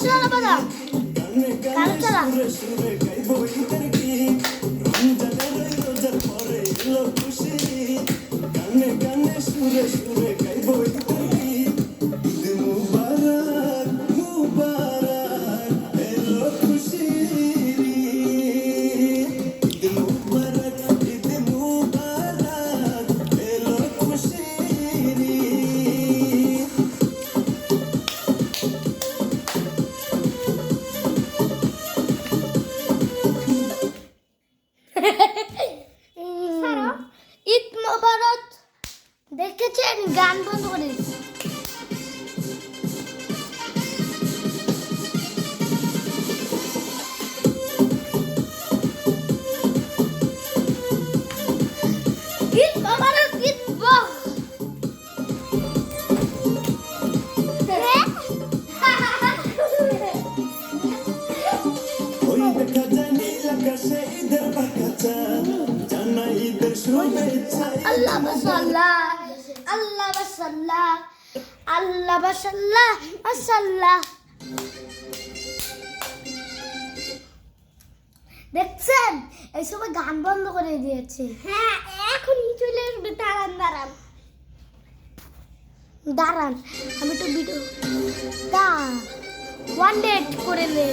চালা বাজাও, গান চালা। ঈদ মোবারক। দেখেছেন, গান বন্ধ করে দিচ্ছি। ঈদ মোবারক, ঈদ মোবারক। আল্লাহ মাশাআল্লাহ, আল্লাহ মাশাআল্লাহ, আল্লাহ মাশাআল্লাহ, মাশাআল্লাহ। দেখছেন, এই সময় গান বন্ধ করে দিয়েছে। হ্যাঁ, এখনই চলে আসবে। দাঁড়ান দাঁড়ান দাঁড়ান, আমি একটু ভিডিও ওয়ান ডেট করে নে।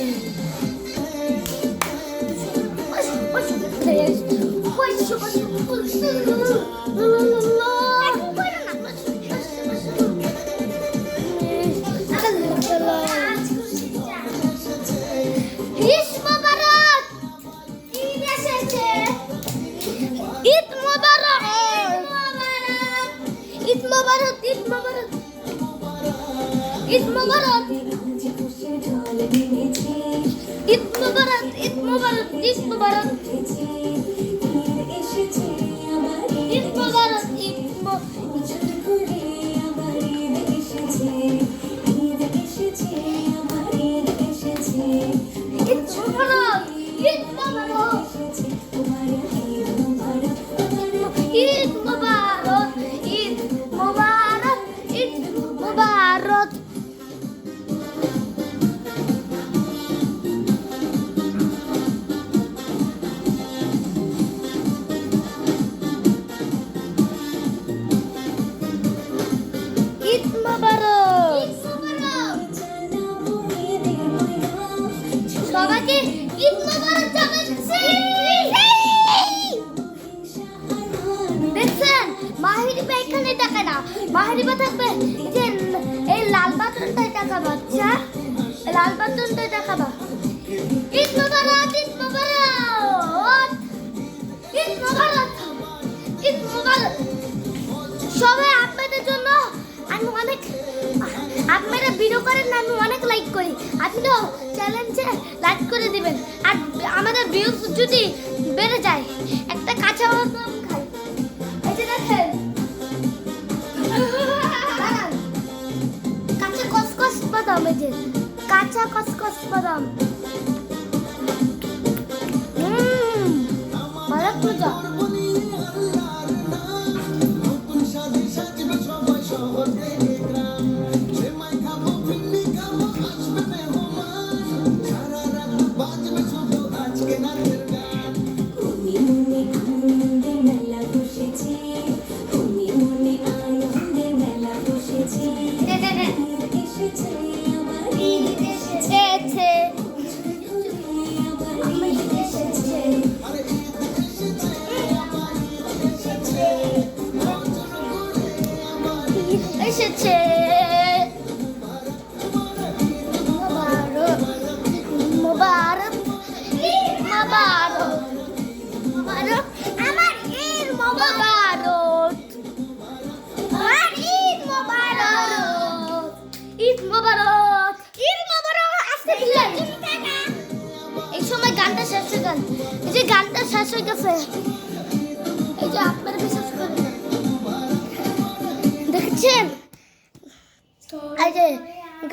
ঈদ মোবারক, ঈদ মোবারক, ঈদ মোবারক, ঈদ মোবারক, ঈদ মোবারক, ঈদ মোবারক, ঈদ মোবারক, ঈদ সবাইকে ঈদ মোবারক জানাচ্ছি। দেখছেন, মাহিরিবা এখানে টাকা না, মাহিরিবা থাকবে যে এই লাল বাটনটাই টাকাবা। আচ্ছা, লাল বাটনটাই টাকাবা। ঈদ মোবারক, ঈদ মোবারক, ঈদ মোবারক, ঈদ মোবারক। সবাই আপনাদের জন্য আমি অনেক, আপনারা ভিডিও করেন না, আমি অনেক লাইক করি। আপনিও চ্যালেঞ্জে লাইক করে দিবেন। আর আমাদের ভিউজ যদি বেড়ে যায়, একটা কাঁচা বাদাম খাই। এই যে দেখেন, কাঁচা কসকস বাদাম, এই যে কাঁচা কসকস বাদাম। অনেক মজা। এসেছে মোবারক, ঈদ মোবারক, মোবারক, আমার ঈদ মোবারক, আমার ঈদ মোবারক, ঈদ মোবারক, ঈদ মোবারক। আস্তে দিলেন, এই সময় গানটা শেষ হয়ে গেল। এই যে গানটা শেষ হয়ে গেছে, এই যে আপনারা বিশ্বাস করেন না। দেখছেন, এই যে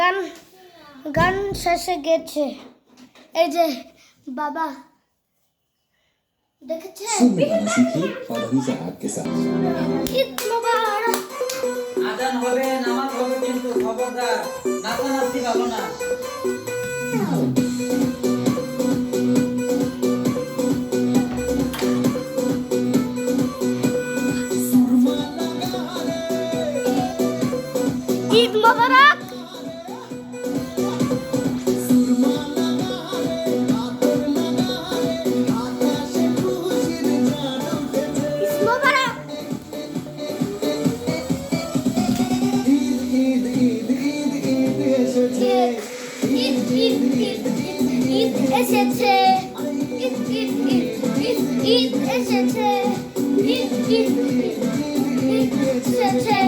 গান গান শেষে গেছে। এই যে বাবা দেখেছেন, ঈদ মোবারক। আজান হবে, নামাজ হবে, কিন্তু খবরদার নাচানাচি ভালো না। এসেছে ঈদ ঈদ ঈদ ঈদ এসেছে ঈদ ঈদ ঈদ ঈদ ঈদ এসেছে ঈদ ঈদ ঈদ এসেছে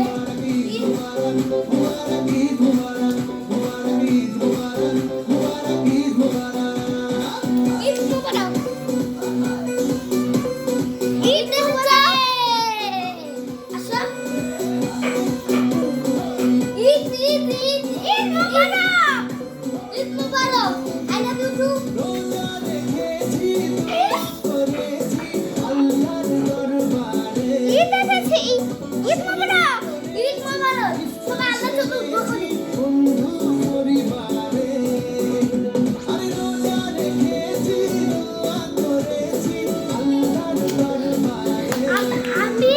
ঈদ মুবারক ঈদ মুবারক আসো ঈদ ঈদ ঈদ ঈদ মুবারক ঈদ মুবারক I love you too Eid এসেছে ঈদ মুবারক ঈদ মুবারক সবাই আল্লাহ জন্য দোয়া করি আমি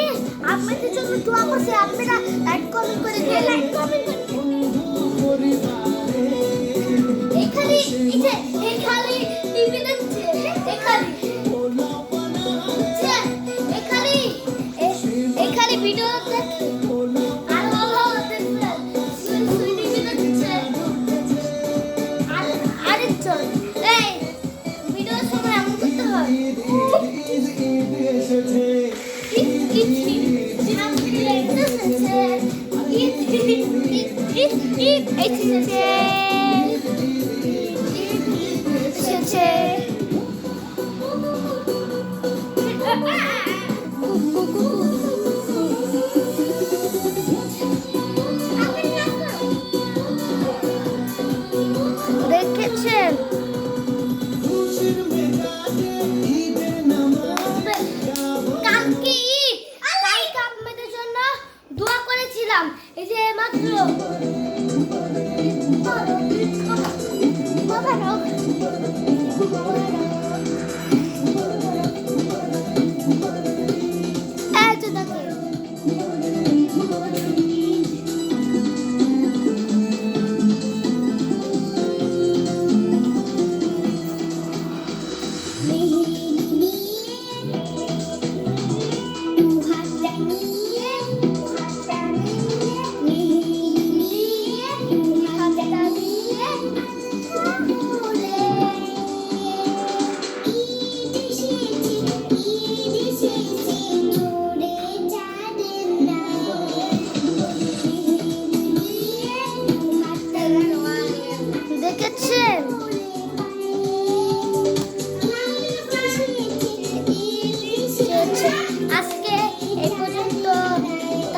আপনাদের জন্য দোয়া করছি আপনারা লাইক কমেন্ট করে দিয়ে লাইক কমেন্ট করে এখানে এখানে টিভি দেখছে এখানে এখানে ভিডিও দেখছে আর ভালো দেখছে টিভি দেখছে আর আরেকজন এই ভিডিওর সময় এমন করতে হয় দেখেছেন কালকে ঈদ কালকে আপনাদের জন্য দোয়া করেছিলাম এই যে মাত্র বাবা